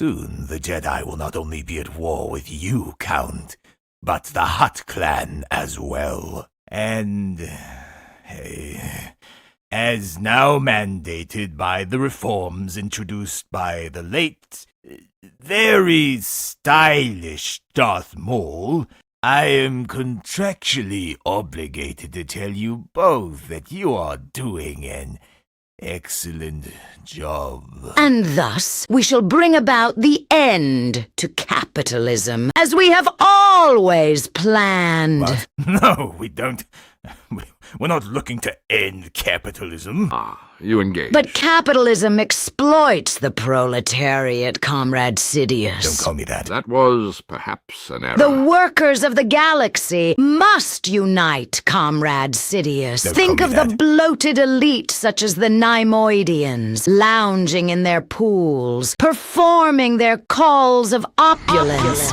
Soon the Jedi will not only be at war with you, Count, but the Hutt clan as well. And as now mandated by the reforms introduced by the late, very stylish Darth Maul, I am contractually obligated to tell you both that you are doing an excellent job. And thus we shall bring about the end to capitalism, as we have always planned. What? No, we don't. We're not looking to end capitalism. You engage. But capitalism exploits the proletariat, Comrade Sidious. Don't call me that. That was perhaps an error. The workers of the galaxy must unite, Comrade Sidious. Don't Think call of me the that. bloated elite such as the Neimoidians, lounging in their pools, performing their calls of opulence.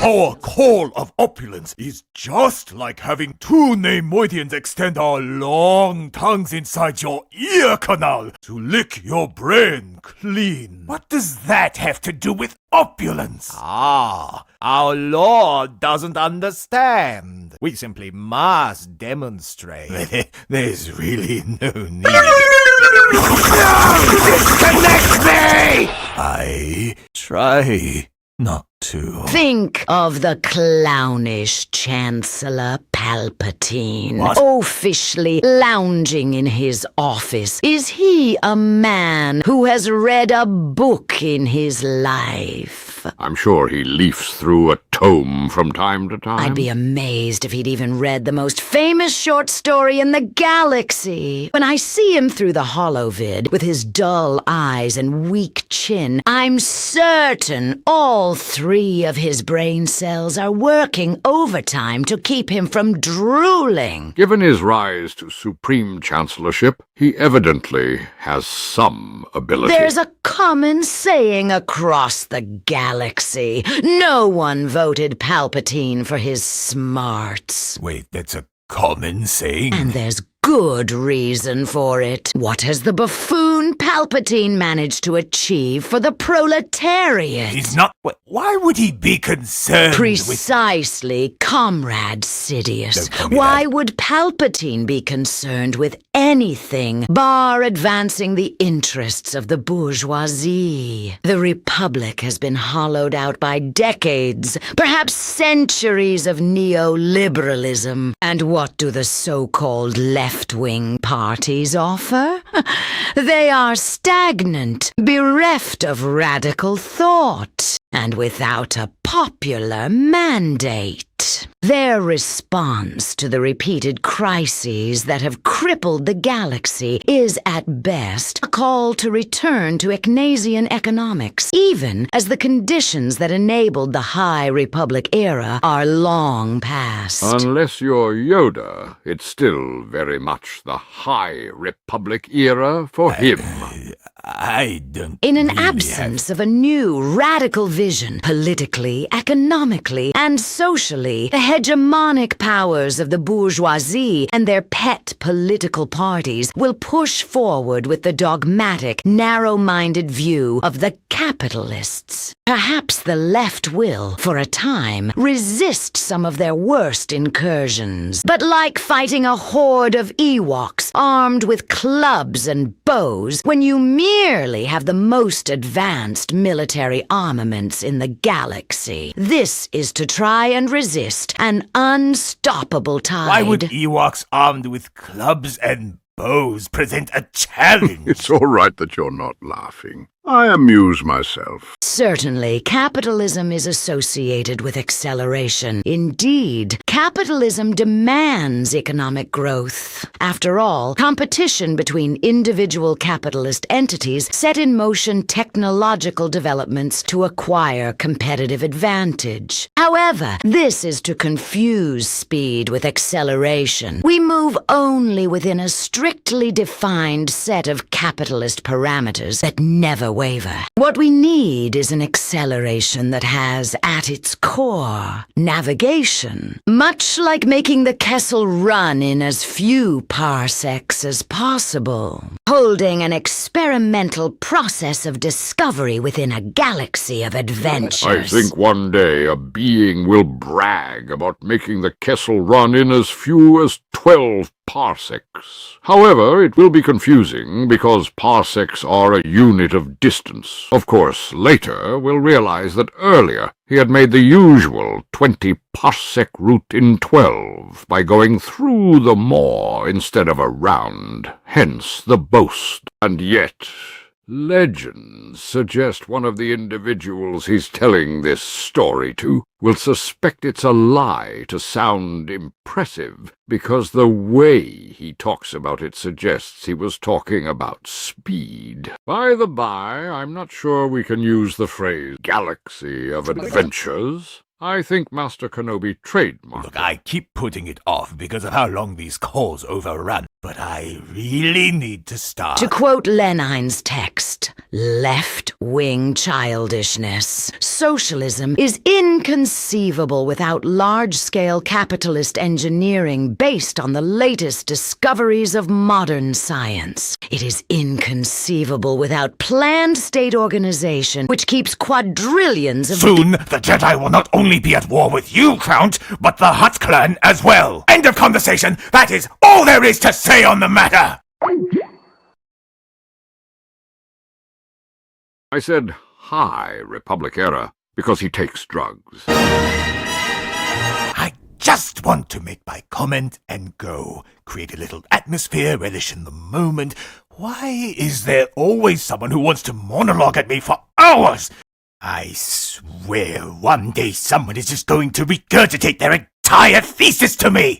Our call of opulence is just like having two Neimoidians extend our long tongues inside your ear canal to lick your brain clean. What does that have to do with opulence? Our Lord doesn't understand. We simply must demonstrate. There's really no need. Disconnect me! I try not to. Think of the clownish Chancellor Palpatine, What? oafishly lounging in his office. Is he a man who has read a book in his life? I'm sure he leafs through a tome from time to time. I'd be amazed if he'd even read the most famous short story in the galaxy. When I see him through the holovid with his dull eyes and weak chin, I'm certain all three of his brain cells are working overtime to keep him from drooling. Given his rise to supreme chancellorship, he evidently has some ability. There's a common saying across the galaxy. No one voted Palpatine for his smarts. Wait, that's a common saying? And there's good reason for it. What has the buffoon Palpatine managed to achieve for the proletariat? He's not. Why would he be concerned with... Precisely, Comrade Sidious. Don't call me Why that. would Palpatine be concerned with anything bar advancing the interests of the bourgeoisie? The Republic has been hollowed out by decades, perhaps centuries of neoliberalism. And what do the so-called left-wing parties offer? They are stagnant, bereft of radical thought, and without a popular mandate. Their response to the repeated crises that have crippled the galaxy is at best a call to return to Ecnasian economics, even as the conditions that enabled the High Republic era are long past. Unless you're Yoda, it's still very much the High Republic era for him. I don't In an really absence of a new radical vision, politically, economically, and socially, the hegemonic powers of the bourgeoisie and their pet political parties will push forward with the dogmatic, narrow-minded view of the capitalists. Perhaps the left will, for a time, resist some of their worst incursions. But like fighting a horde of Ewoks armed with clubs and bows, when you merely have the most advanced military armaments in the galaxy, this is to try and resist an unstoppable tide. Why would Ewoks armed with clubs and bows present a challenge? It's all right that you're not laughing. I amuse myself. Certainly, capitalism is associated with acceleration. Indeed, capitalism demands economic growth. After all, competition between individual capitalist entities set in motion technological developments to acquire competitive advantage. However, this is to confuse speed with acceleration. We move only within a strictly defined set of capitalist parameters that never waver. What we need is an acceleration that has, at its core, navigation. Much like making the Kessel run in as few parsecs as possible. Holding an experimental process of discovery within a galaxy of adventures. I think one day a being will brag about making the Kessel run in as few as 12 parsecs. However, it will be confusing because parsecs are a unit of distance. Of course, later we'll realize that earlier he had made the usual 20 parsec route in 12 by going through the maw instead of around, hence the boast. And yet, legends suggest one of the individuals he's telling this story to will suspect it's a lie to sound impressive, because the way he talks about it suggests he was talking about speed. By the by, I'm not sure we can use the phrase galaxy of adventures. I think Master Kenobi trademarked. Look, I keep putting it off because of how long these calls overrun, but I really need to start. To quote Lenine's text, left-wing childishness. Socialism is inconceivable without large-scale capitalist engineering based on the latest discoveries of modern science. It is inconceivable without planned state organization, which keeps quadrillions of... Soon, the Jedi will not only be at war with you, Count, but the Hutt clan as well. End of conversation. That is all there is to say on the matter. I said, "Hi, Republic era," because he takes drugs. I just want to make my comment and go. Create a little atmosphere, relish in the moment. Why is there always someone who wants to monologue at me for hours? I swear one day someone is just going to regurgitate their entire thesis to me!